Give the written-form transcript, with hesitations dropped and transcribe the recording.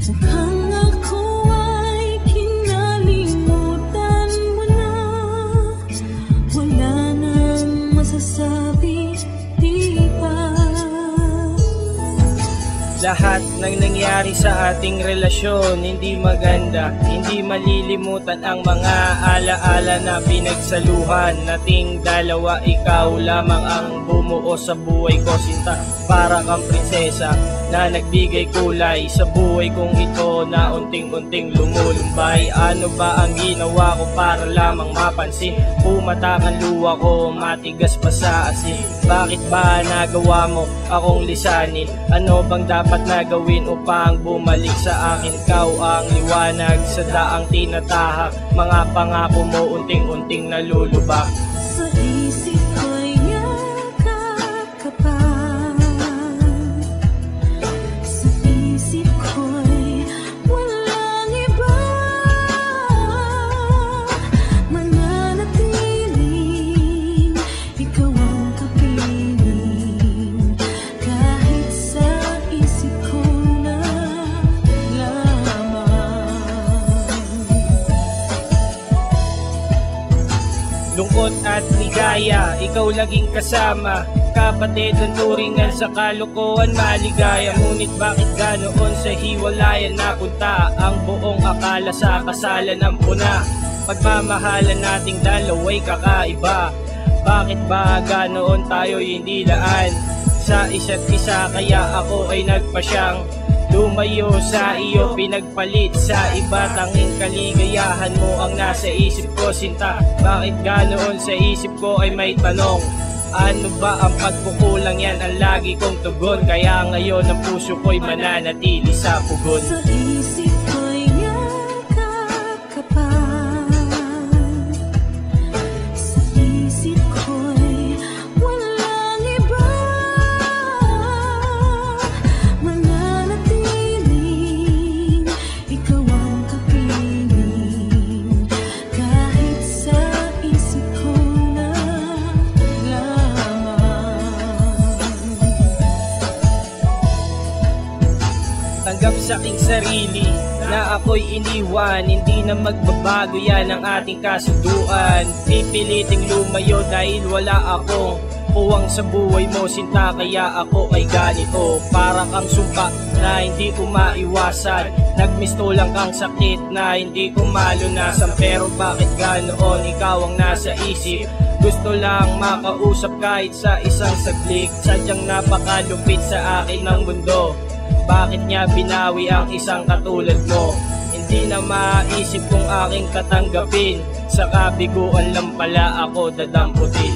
Mukhang ako ay kinalimutan mo na. Wala nang masasabi, di ba? Lahat ng nangyari sa ating relasyon hindi maganda. Hindi malilimutan ang mga alaala na pinagsaluhan nating dalawa. Ikaw lamang ang bumuo sa buhay ko, sinta. Para kang prinsesa na nagbigay kulay sa buhay kong ito na unting-unting lumulumbay. Ano ba ang ginawa ko para lamang mapansin? Pumatak ang luha ko, matigas pa sa asin. Bakit ba nagawa mo akong lisanin? Ano bang dapat na gawin upang bumalik sa akin? Kau ang liwanag sa daang tinatahak. Mga pangako mo unting-unting nalulubak. Sa isip ko'y yakap ka pa. Sa isip ko'y walang iba. Mananatiling ikaw ang kapiling. Kahit sa isip ko na lamang. Lungkot at ligaya, ikaw laging kasama. Kapatid ng turingan sa kalokohan, maligaya. Ngunit bakit ganoon sa hiwalayan napunta? Ang buong akala sa kasalan ng puna. Pagmamahalan nating dalawa'y kakaiba. Bakit ba ganoon tayo'y hindi daan sa isa't isa? Kaya ako ay nagpasyang lumayo sa iyo, pinagpalit sa iba. Tanging kaligayahan mo ang nasa isip ko, sinta. Bakit ganoon sa isip ko ay may tanong? Ano ba ang pagkukulang yan? Ang lagi kong tugon. Kaya ngayon ang puso ko'y mananatili sa pugon. Sa isip ko'y yakap ka pa. Sa isip ko'y walang iba. Mananatiling ikaw ang kapiling. Kahit sa isip ko na lamang. Tanggap sa aking sarili na ako'y iniwan. Hindi na magbabago yan ang ating kasunduan. Pipiliting lumayo dahil wala akong puwang sa buhay mo, sinta. Kaya ako ay ganito. Para kang sumpa na hindi ko maiwasan. Nagmisto lang kang sakit na hindi ko malunasan. Pero bakit ganoon ikaw ang nasa isip? Gusto lang makausap kahit sa isang saglit. Sadyang napakalupit sa akin ng mundo. Bakit niya binawi ang isang katulad mo? Hindi na maisip kung aking katanggapin. Sa kabiguan lang pala ako dadamputin.